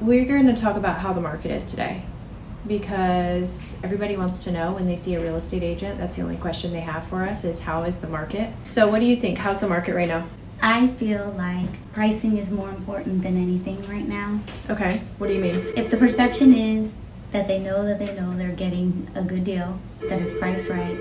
We're going to talk about how the market is today, because everybody wants to know when they see a real estate agent. That's the only question they have for us is, how is the market? So what do you think? How's the market right now? I feel like pricing is more important than anything right now. Okay, what do you mean? If the perception is that they know they're getting a good deal, that it's priced right,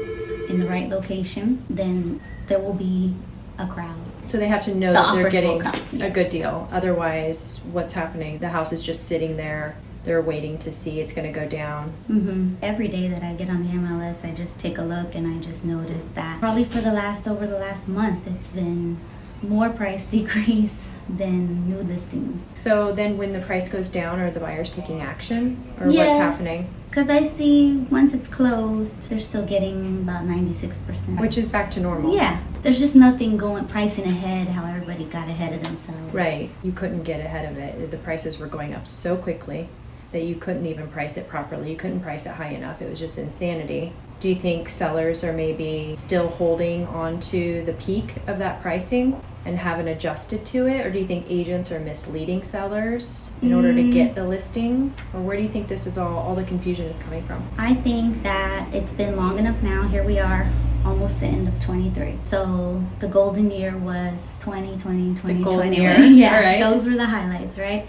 in the right location, then there will be a crowd. So they have to know The that they're offers will getting come, a yes. good deal. Otherwise, what's happening? The house is just sitting there. They're waiting to see it's going to go down. Every day that I get on the MLS, I just take a look and I just notice that probably over the last month, it's been more price decrease than new listings. So then when the price goes down, are the buyers taking action, or what's happening? Because I see once it's closed, they're still getting about 96%. Which is back to normal. Yeah. There's just nothing pricing ahead how everybody got ahead of themselves. Right. You couldn't get ahead of it. The prices were going up so quickly that you couldn't even price it properly. You couldn't price it high enough. It was just insanity. Do you think sellers are maybe still holding on to the peak of that pricing and haven't adjusted to it? Or do you think agents are misleading sellers in order to get the listing? Or where do you think this is all the confusion is coming from? I think that it's been long enough now. Here we are, almost the end of 23. So the golden year was 2020, 2021. Yeah, all right. Those were the highlights, right?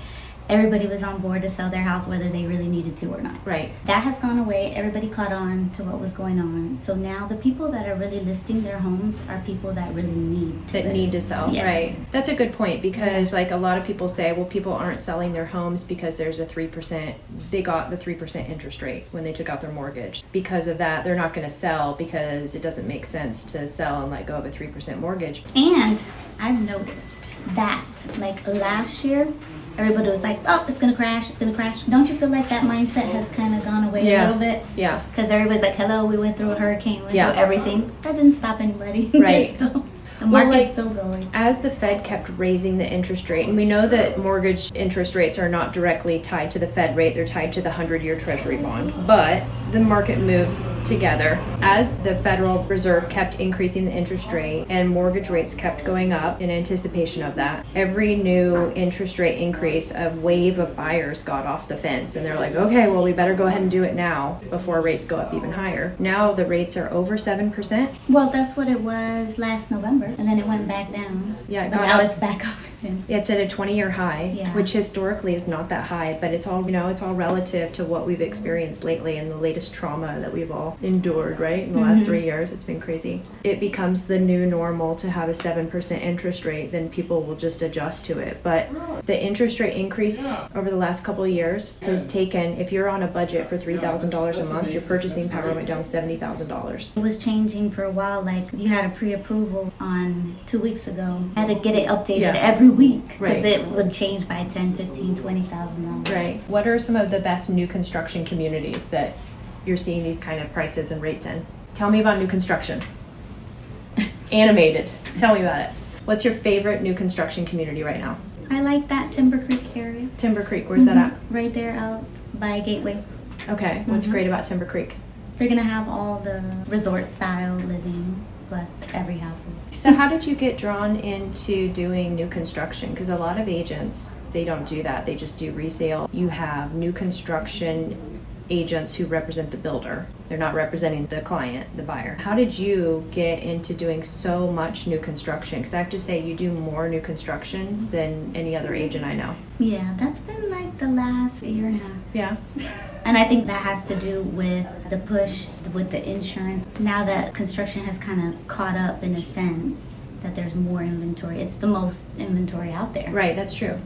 Everybody was on board to sell their house whether they really needed to or not. Right. That has gone away. Everybody caught on to what was going on. So now the people that are really listing their homes are people that really need to sell. Yes. Right. That's a good point, because like a lot of people say, well, people aren't selling their homes because there's a 3%, they got the 3% interest rate when they took out their mortgage. Because of that, they're not going to sell because it doesn't make sense to sell and let go of a 3% mortgage. And I've noticed that like last year, everybody was like, oh, it's going to crash, it's going to crash. Don't you feel like that mindset has kind of gone away a little bit? Yeah. Because everybody's like, hello, we went through a hurricane, went through everything. That didn't stop anybody. Right. The market's still going. As the Fed kept raising the interest rate, and we know that mortgage interest rates are not directly tied to the Fed rate, they're tied to the 100-year Treasury bond, but the market moves together. As the Federal Reserve kept increasing the interest rate and mortgage rates kept going up in anticipation of that, every new interest rate increase, a wave of buyers got off the fence, and they're like, okay, well, we better go ahead and do it now before rates go up even higher. Now the rates are over 7%. Well, that's what it was last November. And then it went back down. Yeah, but now it's back up again. It's at a 20-year high, which historically is not that high, but it's all, it's all relative to what we've experienced lately and the latest trauma that we've all endured, right? In the last 3 years, it's been crazy. It becomes the new normal to have a 7% interest rate, then people will just adjust to it. But the interest rate increase over the last couple of years has taken, if you're on a budget for $3,000 a month, your purchasing power went down $70,000. It was changing for a while. Like, you had a pre-approval on 2 weeks ago. I had to get it updated every week because it would change by $10,000, $15,000, $20,000. Right. What are some of the best new construction communities that you're seeing these kind of prices and rates in? Tell me about new construction. Animated. Tell me about it. What's your favorite new construction community right now? I like that Timber Creek area. Timber Creek, where's that at? Right there out by Gateway. Okay, what's great about Timber Creek? They're going to have all the resort style living, plus every house is. So how did you get drawn into doing new construction? Because a lot of agents, they don't do that. They just do resale. You have new construction agents who represent the builder. They're not representing the client, the buyer. How did you get into doing so much new construction? Because I have to say, you do more new construction than any other agent I know. Yeah, that's been like the last year and a half. Yeah. And I think that has to do with the push with the insurance. Now that construction has kind of caught up in a sense that there's more inventory. It's the most inventory out there. Right, that's true.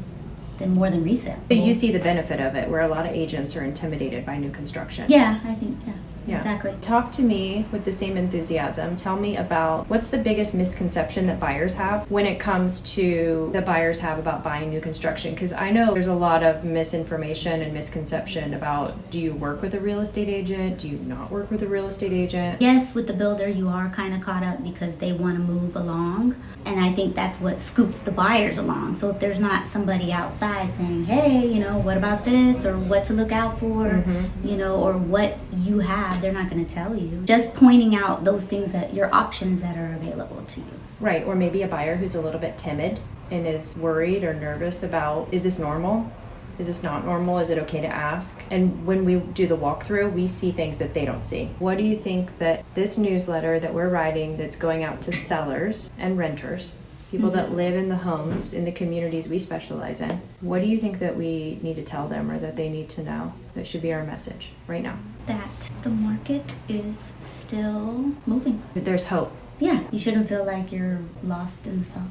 More than resale. So you see the benefit of it, where a lot of agents are intimidated by new construction. Yeah, I think, Yeah. Exactly. Talk to me with the same enthusiasm. Tell me about what's the biggest misconception that buyers have when it comes to the buyers have about buying new construction? Because I know there's a lot of misinformation and misconception about, do you work with a real estate agent? Do you not work with a real estate agent? Yes, with the builder, you are kind of caught up because they want to move along. And I think that's what scoots the buyers along. So if there's not somebody outside saying, hey, what about this? Or what to look out for, or what you have, they're not going to tell you. Just pointing out those things, that your options that are available to you. Right, or maybe a buyer who's a little bit timid and is worried or nervous about, is this normal? Is this not normal? Is it okay to ask? And when we do the walkthrough, we see things that they don't see. What do you think that this newsletter that we're writing that's going out to sellers and renters, people that live in the homes, in the communities we specialize in, what do you think that we need to tell them or that they need to know that should be our message right now? That the market is still moving. There's hope. Yeah, you shouldn't feel like you're lost in the sauce.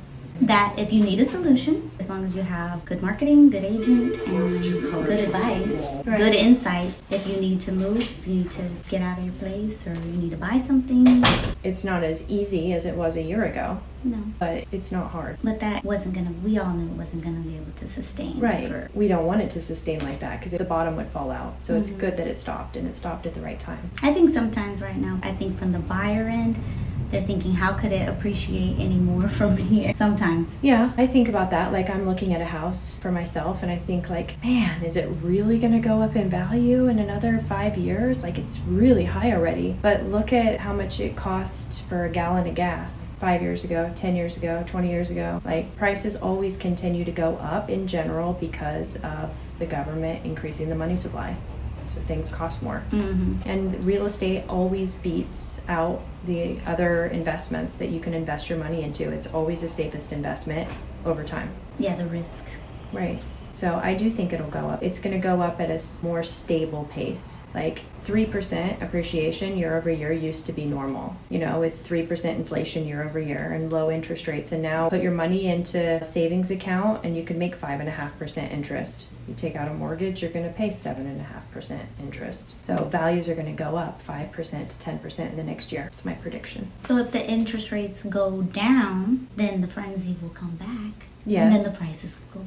That if you need a solution, as long as you have good marketing, good agent, and good advice, good insight, if you need to move, if you need to get out of your place, or you need to buy something. It's not as easy as it was a year ago. No. But it's not hard. But that wasn't gonna, we all knew it wasn't gonna be able to sustain. Right. We don't want it to sustain like that because the bottom would fall out. So it's good that it stopped, and it stopped at the right time. I think sometimes right now, I think from the buyer end, they're thinking, how could it appreciate any more from here? Sometimes. Yeah, I think about that. Like, I'm looking at a house for myself and I think like, man, is it really going to go up in value in another 5 years? Like, it's really high already. But look at how much it cost for a gallon of gas 5 years ago, 10 years ago, 20 years ago. Like, prices always continue to go up in general because of the government increasing the money supply. So things cost more. And real estate always beats out the other investments that you can invest your money into. It's always the safest investment over time. Yeah, the risk. Right. So I do think it'll go up. It's going to go up at a more stable pace. Like 3% appreciation year over year used to be normal, you know, with 3% inflation year over year and low interest rates. And now put your money into a savings account and you can make 5.5% interest. You take out a mortgage, you're going to pay 7.5% interest. So values are going to go up 5% to 10% in the next year. It's my prediction. So if the interest rates go down, then the frenzy will come back. Yes. And then the prices will go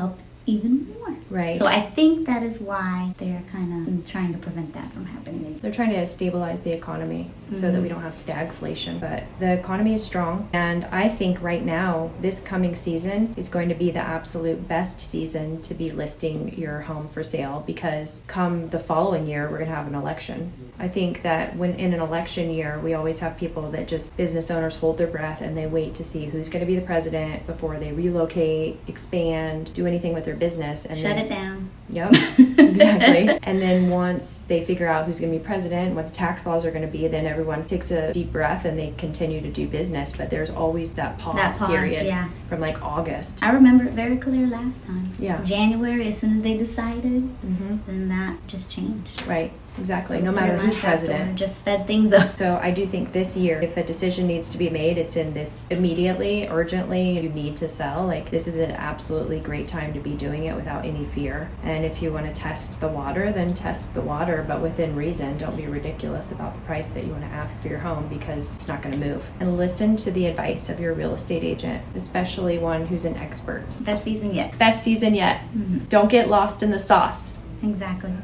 up even more. Right. So I think that is why they're kind of trying to prevent that from happening. They're trying to stabilize the economy so that we don't have stagflation. But the economy is strong. And I think right now, this coming season is going to be the absolute best season to be listing your home for sale because come the following year, we're going to have an election. I think that when in an election year, we always have people that just business owners hold their breath and they wait to see who's going to be the president before they relocate, expand, do anything with their business. And Shut it down. Yep, exactly. And then once they figure out who's going to be president, what the tax laws are going to be, then everyone takes a deep breath and they continue to do business. But there's always that pause period from like August. I remember it very clear last time. Yeah. January, as soon as they decided, then that just changed. Right. Exactly. No matter who's president. Just sped things up. So I do think this year, if a decision needs to be made, it's in this immediately, urgently, you need to sell. Like, this is an absolutely great time to be doing it without any fear. And if you want to test the water, then test the water, but within reason. Don't be ridiculous about the price that you want to ask for your home because it's not going to move. And listen to the advice of your real estate agent, especially one who's an expert. Best season yet. Best season yet. Don't get lost in the sauce. Exactly.